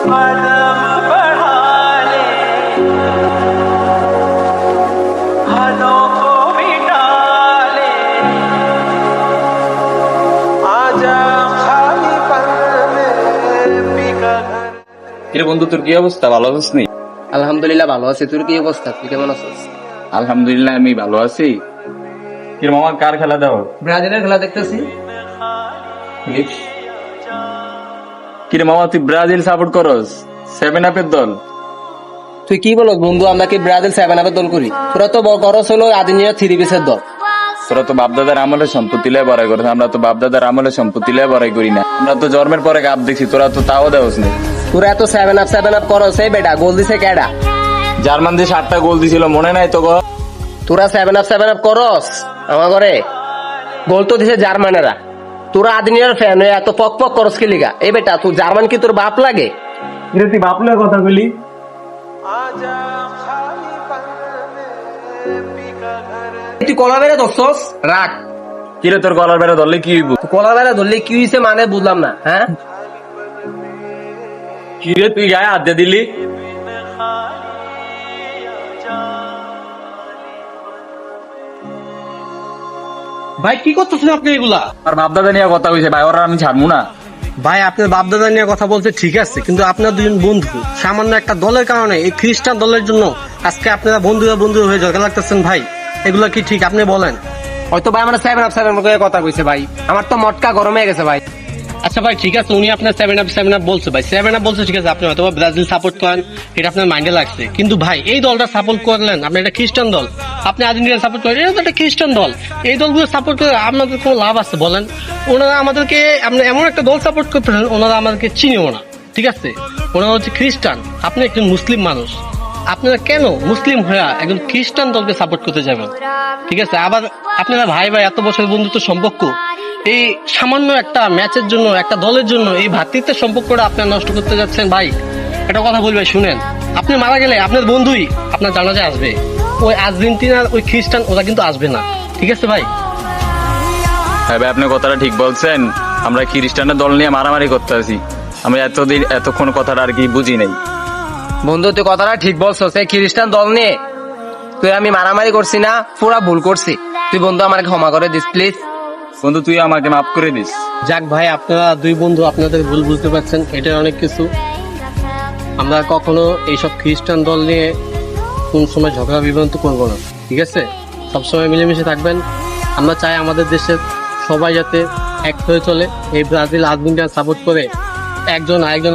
कदम बढ़ा ले, हदों को मिटा ले, आजा खाली पल में पिघल। কিরে বন্ধু, তোর কি অবস্থা? ভালো আছিস নি? আলহামদুলিল্লাহ ভালো আছি। তোর কি অবস্থা? তুই কেমন আছিস? আলহামদুলিল্লাহ আমি ভালো আছি। কিরে মামা, কার খেলা দাও? ব্রাজিলের খেলা দেখতেছি। কিরে মামা, তুই ব্রাজিল সাপোর্ট করস? 7 আপের দল? তুই কি বলো বন্ধু, আমরা কি ব্রাজিল 7 আপের দল করি? তোরা তো করস হলো আর্জেন্টিনা 3 পিসের দল। তোরা তো বাপদাদার আমলে সম্পত্তি লাই বড়াই করিস, আমরা তো বাপদাদার আমলে সম্পত্তি লাই বড়াই করি না। আমরা তো জন্মের পরে কাপ দেখছি, তোরা তো তাও দেওস না। তোরা এত 7 আপ করস, এই বেটা গোল দিছে কেডা? জার্মান দিয়ে 7টা গোল দিছিল, মনে নাই তো? তোরা 7 আপ করস আমার ঘরে? গোল তো দিছে জার্মানেরা। তোরা আর্জেন্টিনার ফ্যান হয়ে এত পক পক করস কি লিগা? এই বেটা তুই জার্মান কি তোর বাপ লাগে? তুই বাপলের কথা বলি। आजा खाली पल में पिघल। তুই কলা বেড়ে ধরছস? রাখ। কিরে তোর গলার বেড়া ধরলে কি হইব? কলা বেড়ে ধরলে কি হয়েছে মানে বুঝলাম না। হ্যাঁ, কিরে তুই গায়ে হাত দিয়ে দিলি? ভাই কি করতেছেন আপনি এগুলা? আর বাপদাদা নিয়ে কথা হয়েছে ভাই, ওরা আমি ছাড়বো না। ভাই আপনার বাপদাদা নিয়ে কথা বলতে ঠিক আছে, কিন্তু আপনার দুজন বন্ধু সামান্য একটা দলের কারণে, এই খ্রিস্টান দলের জন্য আজকে আপনারা বন্ধু হয়ে ঝগড়া লাগতেছেন। ভাই এগুলা কি ঠিক? আপনি বলেন। হয়তো ভাই আমরা 7 আপ কথা কইছে ভাই, আমার তো মটকা গরম হয়ে গেছে ভাই। আচ্ছা ভাই ঠিক আছে, উনি আপনার 7 আপ বলছে ভাই, 7 আপ বলছে ঠিক আছে, আপনি হয়তো ব্রাজিল সাপোর্ট করেন, এটা আপনার মাইন্ডে লাগছে। কিন্তু ভাই এই দলটা সাপোর্ট করলেন, আপনি একটা খ্রিস্টান দল, আপনি আর্জেন্টিনা সাপোর্ট করেন, এটা তো একটা খ্রিস্টান দল। এই দলগুলো সাপোর্ট করে আপনাদের কোনো লাভ আছে বলেন? ওনারা আমাদেরকে, আপনি এমন একটা দল সাপোর্ট করতেছেন, ওনারা আমাদেরকে চিনেও না, ঠিক আছে? ওনারা হচ্ছে খ্রিস্টান, আপনি একজন মুসলিম মানুষ, আপনারা কেন মুসলিম হয়ে একজন খ্রিস্টান দলকে সাপোর্ট করতে যাবেন? ঠিক আছে, আবার আপনারা ভাই এত বছর বন্ধুত্ব সম্পর্ক, এই সামান্য একটা ম্যাচের জন্য, একটা দলের জন্য এই ভ্রাতৃত্বের সম্পর্কটা আপনারা নষ্ট করতে যাচ্ছেন। ভাই একটা কথা বলি ভাই, শুনেন, আপনি মারা গেলে আপনার বন্ধুই আপনার জানাজায় আসবে, ওই আর্জেন্টিনার ওই খ্রিস্টান ওরা কিন্তু আসবে না, ঠিক আছে ভাই? হ্যাঁ ভাই, আপনি কথাটা ঠিক বলছেন। আমরা খ্রিস্টানের দল নিয়ে মারামারি করতে আছি, আমরা এতক্ষণ কথাটা আর কি বুঝি নাই। বন্ধু তুই কথাটা ঠিক বলছস, এই খ্রিস্টান দল নিয়ে তুই আমি মারামারি করছি না, পুরা ভুল করছি। তুই বন্ধু আমাকে ক্ষমা করে দিস প্লিজ। বন্ধু তুই আমাকে মাফ করে দিস। যাক ভাই, আপনারা দুই বন্ধু আপনাদের ভুল বুঝতে পারছেন, এটা অনেক কিছু। আমরা কখনো এইসব খ্রিস্টান দল নিয়ে কোন সময় ঝগড়া বিভ্রান্ত করবো না, ঠিক আছে? সবসময় মিলেমিশে থাকবেন। আমরা চাই আমাদের দেশের সবাই যাতে এক হয়ে চলে, এই ব্রাজিল আর্জেন্টিনা সাপোর্ট করে একজন আরেকজন